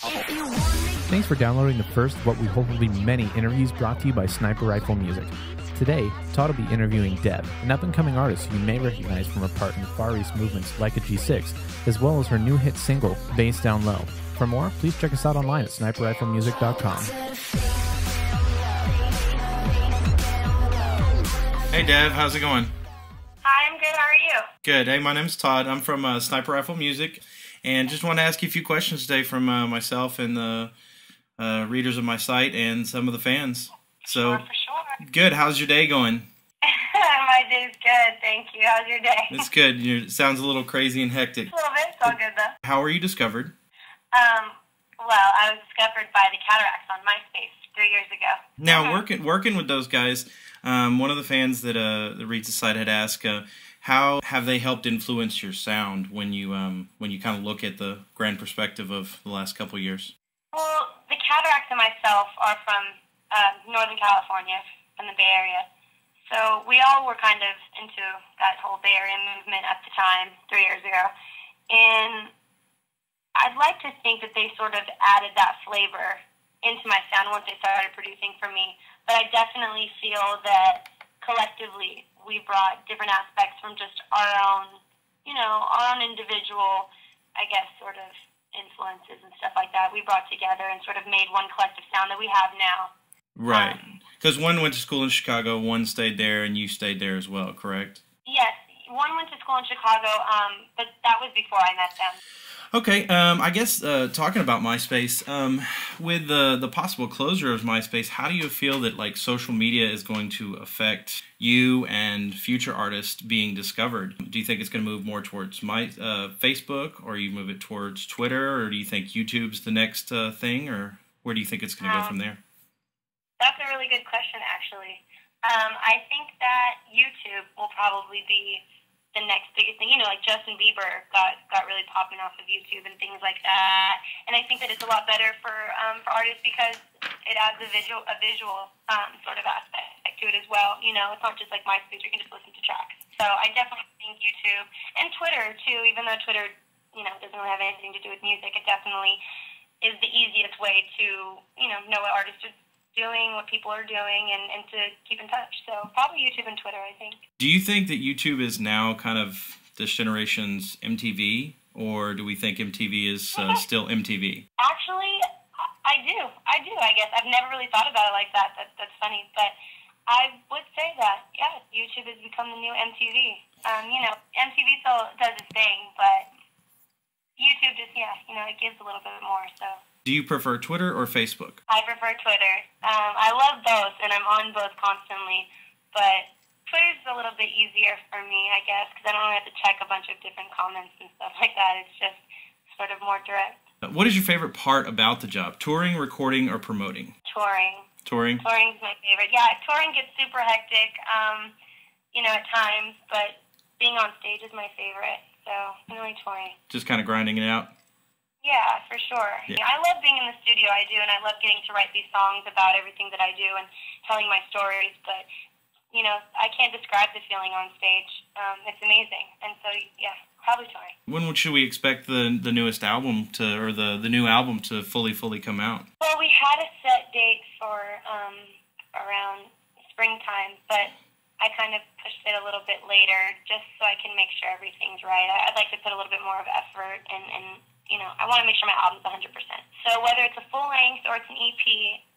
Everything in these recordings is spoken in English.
Thanks for downloading the first of what we hope will be many interviews brought to you by Sniper Rifle Music. Today, Todd will be interviewing Dev, an up-and-coming artist you may recognize from her part in the Far East movement's Like a G6, as well as her new hit single, Bass Down Low. For more, please check us out online at sniperriflemusic.com. Hey Dev, how's it going? Hi, I'm good. How are you? Good. Hey, my name's Todd. I'm from Sniper Rifle Music, and just want to ask you a few questions today from myself and the readers of my site and some of the fans. So, Sure, for sure. Good. How's your day going? My day's good, thank you. How's your day? It's good. It sounds a little crazy and hectic. A little bit. It's all good, though. How were you discovered? Well, I was discovered by the Cataracts on MySpace 3 years ago. Now, working with those guys, one of the fans that reads the site had asked, how have they helped influence your sound when you kind of look at the grand perspective of the last couple of years? Well, the Cataracts and myself are from Northern California, from the Bay Area. So we all were kind of into that whole Bay Area movement at the time, 3 years ago. And I'd like to think that they sort of added that flavor into my sound once they started producing for me. But I definitely feel that collectively we brought different aspects from just our own individual, I guess, sort of influences and stuff like that. We brought together and sort of made one collective sound that we have now. Right. Because one went to school in Chicago, one stayed there, and you stayed there as well, correct? Yes. One went to school in Chicago, but that was before I met them. Okay, I guess talking about MySpace, with the possible closure of MySpace, how do you feel that like social media is going to affect you and future artists being discovered? Do you think it's going to move more towards Facebook, or you move it towards Twitter, or do you think YouTube's the next thing, or where do you think it's going to go from there? That's a really good question, actually. I think that YouTube will probably be the next biggest thing. Like Justin Bieber got really popping off of YouTube and things like that. And I think that it's a lot better for artists because it adds a visual sort of aspect to it as well. It's not just like MySpace, you can just listen to tracks. So I definitely think YouTube and Twitter too, even though Twitter, doesn't really have anything to do with music, it definitely is the easiest way to, know what artists are doing, what people are doing, and to keep in touch. So probably YouTube and Twitter, I think. Do you think that YouTube is now kind of this generation's MTV, or do we think MTV is still MTV? Actually, I do, I guess. I've never really thought about it like that. That's funny. But I would say that, yeah, YouTube has become the new MTV. MTV still does its thing, but YouTube just, it gives a little bit more, so. Do you prefer Twitter or Facebook? I prefer Twitter. I love both, and I'm on both constantly. But Twitter's a little bit easier for me, I guess, because I don't really have to check a bunch of different comments and stuff like that. It's just sort of more direct. What is your favorite part about the job? Touring, recording, or promoting? Touring. Touring? Touring's my favorite. Yeah, touring gets super hectic, at times, but being on stage is my favorite. So, really touring. Just kind of grinding it out? Yeah, for sure. Yeah. I love being in the studio, I do, and I love getting to write these songs about everything that I do and telling my stories, but, I can't describe the feeling on stage. It's amazing, and so, yeah, probably touring. When should we expect the newest album or the new album to fully come out? Well, we had a set date for around springtime, but I kind of pushed it a little bit later just so I can make sure everything's right. I'd like to put a little bit more of effort and I want to make sure my album's 100%. So whether it's a full length or it's an EP,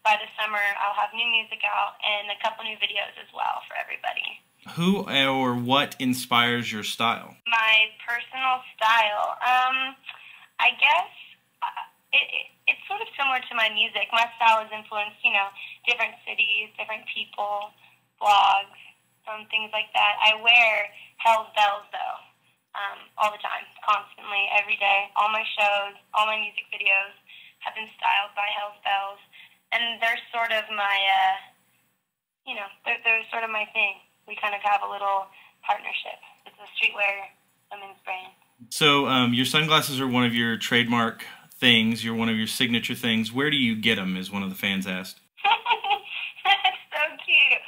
by the summer I'll have new music out and a couple new videos as well for everybody. Who or what inspires your style? My personal style, I guess it's sort of similar to my music. My style is influenced, different cities, different people, blogs, things like that. I wear Hell's Bells though. All the time, constantly, every day. All my shows, all my music videos have been styled by Hell's Bells, and they're sort of my, they're sort of my thing. We kind of have a little partnership. It's a streetwear women's brand. So your sunglasses are one of your trademark things. You're one of your signature things. Where do you get them? Is one of the fans asked. That's so cute.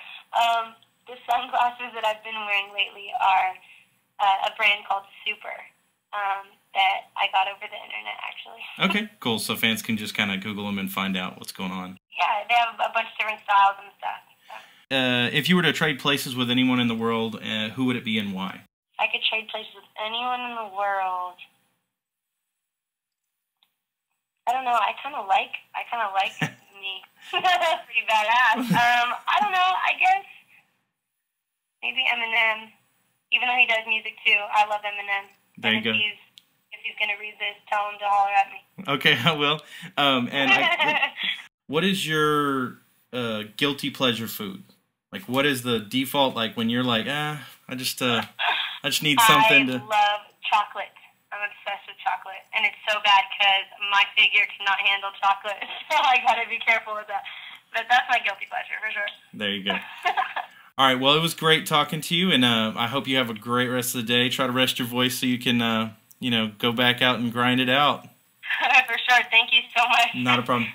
The sunglasses that I've been wearing lately are a brand called Super. that I got over the internet, actually. Okay, cool. So fans can just kind of Google them and find out what's going on. Yeah, they have a bunch of different styles and stuff. So. If you were to trade places with anyone in the world, who would it be and why? If I could trade places with anyone in the world, I don't know. I kind of like me. That's pretty badass. I don't know. I guess maybe Eminem. Even though he does music too, I love Eminem. There you go. If he's gonna read this, tell him to holler at me. Okay, I will. What is your guilty pleasure food? Like, what is the default? Like when you're like, I just need something to. I love chocolate. I'm obsessed with chocolate, and it's so bad because my figure cannot handle chocolate, so I gotta be careful with that. But that's my guilty pleasure for sure. There you go. All right. Well, it was great talking to you, and I hope you have a great rest of the day. Try to rest your voice so you can, go back out and grind it out. For sure. Thank you so much. Not a problem.